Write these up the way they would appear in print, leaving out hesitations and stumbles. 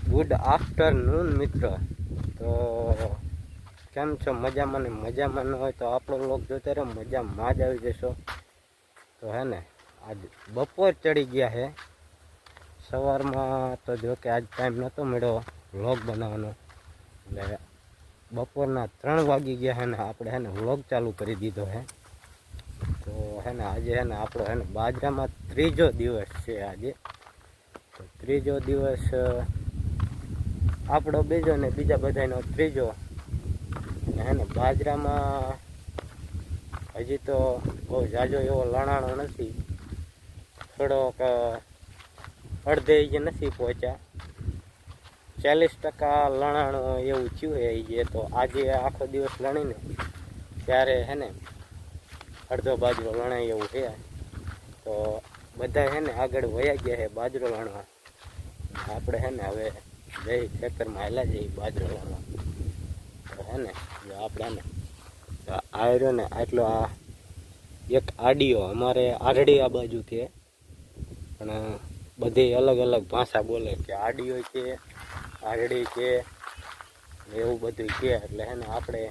Good afternoon મિત્ર. તો કેમ છો? મજામાં ને મજામાં ન હોય તો આપણો વ્લોગ જોતા રહો, મજામાં જ આવી જશો. તો હે ને આજ બપોર ચડી ગયા છે. સવારમાં તો જો કે આજ ટાઈમ નહોતો મળ્યો વ્લોગ બનાવવાનો, એટલે બપોરના 3 વાગી ગયા છે ને આપણે હે ને વ્લોગ ચાલુ કરી દીધો છે. તો હે ને આજે હે ને આપણો હે ને બાજરામાં 3જો દિવસ છે આજે. તો 3જો દિવસ આપણો બીજો ને બીજા બધાનો 3જો. હે ને બાજરામાં હજી તો બહુ જાજો એવો લણાણો નથી, થોડોક અડધે જે નથી પહોંચ્યા. 40% લણાણો એવું થયું છે જે. તો આજે આખો દિવસ લણીને ત્યારે હે ને અડધો બાજરો લણાય એવું છે. તો બધા હે ને આગળ વયા ગયા છે બાજરો લણવા. આપણે હે ને હવે જઈ ખેતરમાં હાલા જઈ બાજરો લણવા. તો હે ને જો આપણે ને આયરો ને આટલો આ એક આડિયો અમારે આરડી આ બાજુ કે, પણ બધી અલગ અલગ ભાષા બોલે કે આડિયો કે આરડી કે એવું બધું કે. એટલે હે ને આપણે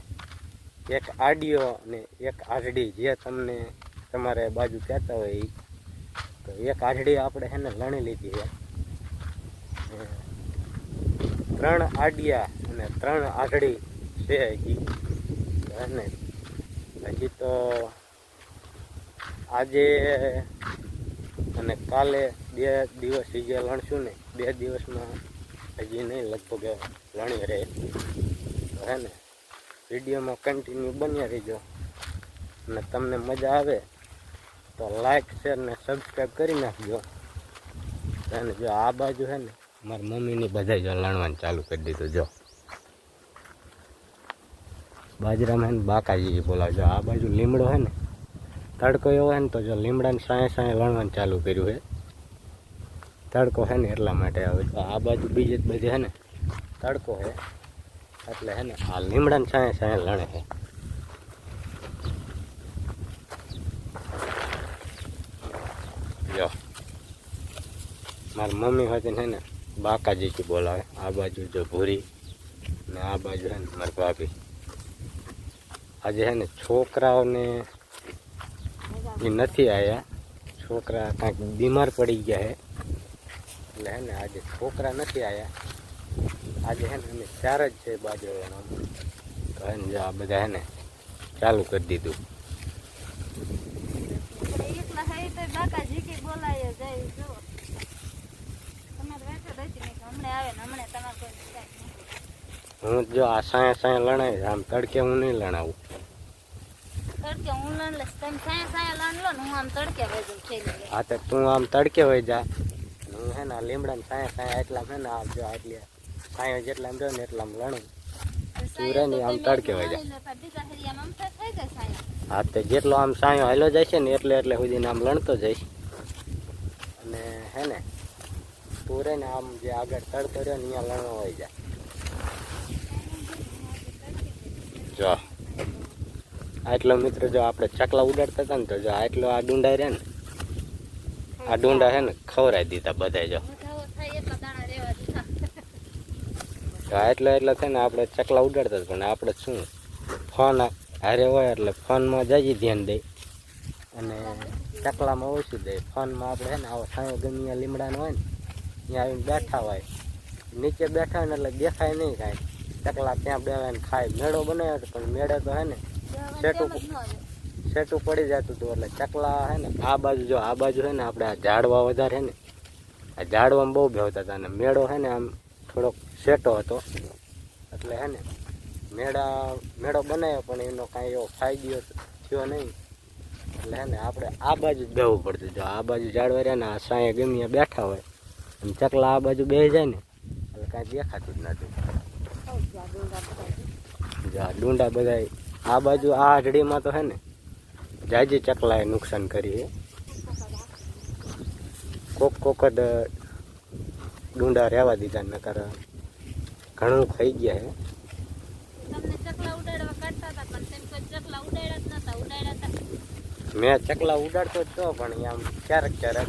એક આડિયો અને એક આરડી જે તમને તમારે બાજુ કહેતા હોય એ. તો એક આરડી આપણે હે ને લણી લીધી છે. 3 આડિયા અને 3 આરડી છે હજી. અને હજી તો આજે અને કાલે 2 દિવસ જે લણશું ને 2 દિવસમાં હજી નહીં, લગભગ લણી રહે. તો હે ને વિડીયોમાં કન્ટિન્યુ બન્યા રહીજો, અને તમને મજા આવે તો લાઈક શેર ને સબસ્ક્રાઈબ કરી નાખજો. અને જો આ બાજુ હે ને મારી મમ્મીની બધા જો લણવાનું ચાલુ કરી દીધું. જો બાજરામાં હે ને બાકાજી બોલાવજો. આ બાજુ લીમડો હે ને તડકો એવો હે ને તો જો લીમડાને સાંયે લણવાનું ચાલુ કર્યું છે. તડકો હે ને એટલા માટે આવે. તો આ બાજુ બીજે બધે હે ને તડકો છે, એટલે હે ને આ લીમડાને સાંયે લણે છે. જો મારી મમ્મી હતી હે ને બાકાજી બોલાવે. આ બાજુ જો ભૂરી ને આ બાજુ હે ને મારી ભાભી. આજે હે ને છોકરાઓને એ નથી આવ્યા, છોકરા કાંઈક બીમાર પડી ગયા છે, એટલે હે ને આજે છોકરા નથી આવ્યા. આજે હે ને અમે 4 જ છે બાજુ. તો હે ને જો આ બધા હે ને ચાલુ કરી દીધું. હું જો આ સાંયે લણાય, આમ તડકે હું નહીં લણાવું. હા તો તું આમ તડકે વહી જા, હું હે ને લીમડા સાંયે એટલા હે ને જો આટલી સાંયો જેટલા રહ્યો ને એટલા લણું. તું રે ને આમ તડકે વહી જા. હા તો જેટલો આમ સાંયો હાલો જાય છે ને એટલે સુધી આમ લણતો જઈશ. અને હે ને તું રે ને આમ જે આગળ તડકો રહ્યો ને અહીંયા લણવા હોય જાય. જો આટલો મિત્ર જો આપણે ચકલા ઉડાડતા હતા ને તો જો આટલો આ ડુંડા રહ્યા ને આ ડુંડા છે ને ખવડાવી દીધા બધા. જો એટલો છે ને આપણે ચકલા ઉડાડતા પણ આપણે શું ફોન હારે હોય એટલે ફોનમાં જાજી ધ્યાન દઈ અને ચકલામાં ઓછું દે. ફોનમાં આપણે છે ને આવો સાંયો ગમે લીમડાનો હોય ને ત્યાં આવીને બેઠા હોય, નીચે બેઠા હોય ને એટલે દેખાય નહીં કાંઈ. ચકલા ત્યાં બેવાને ખાય. મેળો બનાવ્યો હતો પણ મેળે તો હે ને સેટું પડી જતું હતું. એટલે ચકલા હે ને આ બાજુ જો આ બાજુ હે ને આપણે આ ઝાડવા વધારે હે ને આ ઝાડવામાં બહુ બેવતા હતા. અને મેળો હે ને આમ થોડોક સેટો હતો, એટલે હે ને મેળો બનાવ્યો પણ એનો કાંઈ એવો ફાયદો થયો નહીં. એટલે હે ને આપણે આ બાજુ જ બેવું પડતું. જો આ બાજુ ઝાડવા રહ્યા ને આ સાંયે ગમે બેઠા હોય અને ચકલા આ બાજુ બેસી જાય ને એટલે કાંઈ દેખાતું જ નથી. જો આ ડુંડા બધા આ બાજુ આ આઢડીમાં તો હે ને જાજી ચકલાએ નુકસાન કરી છે. કોક જ ડુંડા રહેવા દીધા, નકર ઘણું ખાઈ ગયા છે. મેં ચકલા ઉડાડતો જ તો, પણ આમ ક્યારેક ચકલા